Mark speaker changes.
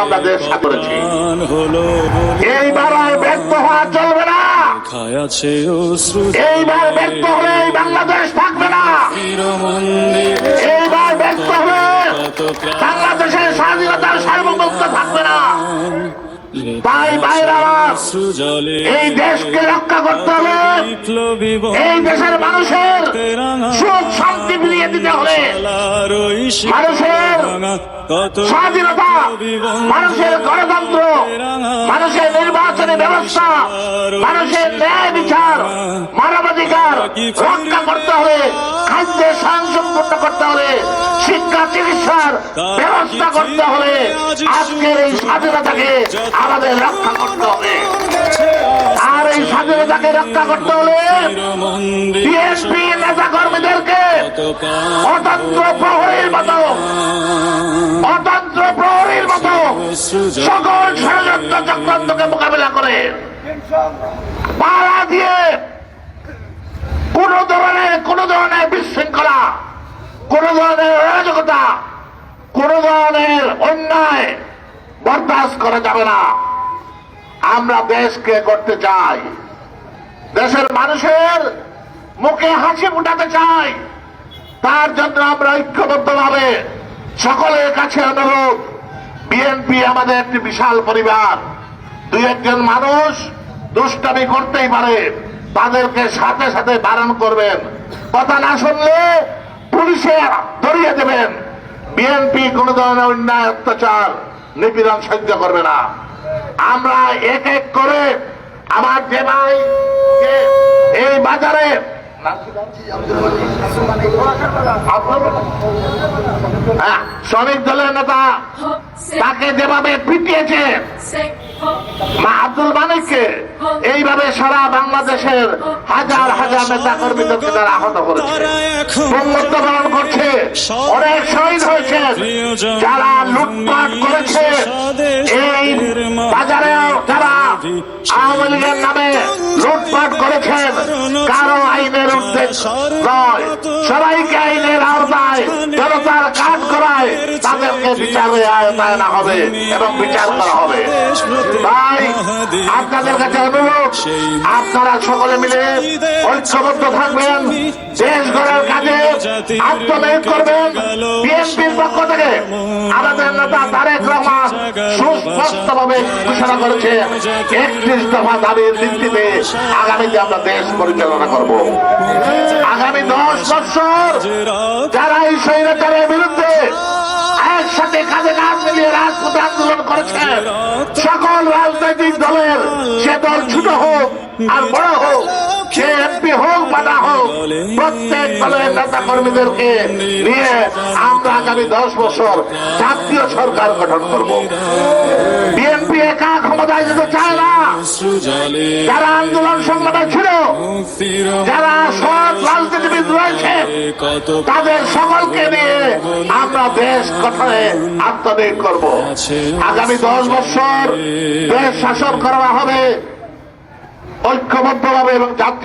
Speaker 1: আমরা দেশ স্বাধীন করেছি। এইবার আর ব্যর্থ হওয়া চলবে না। এইবার ব্যর্থ হলে এই বাংলাদেশ থাকবে না। এইবার ব্যর্থ হলে বাংলাদেশের স্বাধীনতার সার্বভৌমত্ব থাকবে না। তাই ভাইরা, এই দেশকে রক্ষা করতে হবে। এই দেশের মানুষের সুখ শান্তি ফিরিয়ে দিতে হবে। মানুষের স্বাধীনতা, মানুষের গণতন্ত্র, মানুষের নির্বাচনী ব্যবস্থা, মানুষের ন্যায় বিচার, মানবাধিকার রক্ষা করতে হবে। খাদ্যের স্বয়ংসম্পূর্ণ করতে হবে। শিক্ষা চিকিৎসার ব্যবস্থা করতে হবে। আজকের এই স্বাধীনতাকে আমাদের রক্ষা করতে হবে। আর এই স্বাধীনতাকে রক্ষা করতে হলে বিএনপি নেতা কর্মীদেরকে অতন্ত্র প্রহরীর মতো সকল ষড়যন্ত্র চক্রান্তকে মোকাবিলা করে পাড়া দিয়ে কোন ধরনের বিশৃঙ্খলা, কোন ধরনের অরাজকতা, কোন ধরনের অন্যায় বরদাস্ত করা যাবে না। আমরা দেশকে করতে চাই, দেশের মানুষের মুখে হাসি ফুটাতে চাই। তার জন্য আমরা ঐক্যবদ্ধভাবে সকলের কাছে অনুরোধ, বিএনপি আমাদের একটি বিশাল পরিবার। দুই একজন মানুষ দুষ্টামি করতেই পারে, তাদেরকে সাথে সাথে বারণ করবেন। কথা না শুনলে পুলিশে ধরিয়ে দেবেন। বিএনপি কোন ধরনের অন্যায়, অত্যাচার, নিপীড়ন সহ্য করবে না। আমরা এক এক করে আমার যে ভাই এই বাজারে শ্রমিক দলের নেতা, তাকে যেভাবে পিটিয়েছে আব্দুল মানিককে, এইভাবে সারা বাংলাদেশের হাজার হাজার নেতা কর্মীদেরকে তারা আহত করেছে, মৃত্যুবরণ করছে, অনেক শহীদ হয়েছে। যারা লুটপাট করেছে এই বাজারে, যারা আওয়ামী লীগের নামে লুটপাট করেছেন, কারো আইনের উদ্দেশ্য নয়, সবাইকে আইনের আওতায় জনতার কাজ করায় তাদেরকে বিচারে আওতায় না হবে এবং বিচার করা হবে। তাই আপনাদের কাছে অনুরোধ, আপনারা সকলে মিলে ঐক্যবদ্ধ থাকবেন, দেশ গড়ার কাজে আত্মনিয়োগ করবেন। বিএনপির পক্ষ থেকে আমাদের নেতা তারেক রহমান সুস্পষ্টভাবে ঘোষণা করেছে 31 দফা দাবির ভিত্তিতে আগামীতে আমরা দেশ পরিচালনা করব। আগামী 10 বছর যারা এই স্বৈরাচারের বিরুদ্ধে একসাথে কাঁধে কাঁধ মিলিয়ে রাজপথে আন্দোলন করেছেন, সকল রাজনৈতিক দলের, সে দল ছোট হোক আর বড় হোক, সে এমপি হোক বা না হোক, প্রত্যেক দলের নেতা কর্মীদেরকে নিয়ে আমরা আগামী 10 বছর জাতীয় সরকার গঠন করব। বিএনপি একা ক্ষমতায় যেতে চায় না। যারা আন্দোলন সংগ্রামে ছিল, যারা সৎ রাজনীতিবিদ রয়েছে, তাদের সকলকে নিয়ে আমরা দেশ গঠনে আত্মনিয়োগ করব। আগামী 10 বছর দেশ শাসন করা হবে ঐক্যবদ্ধভাবে এবং জাতীয়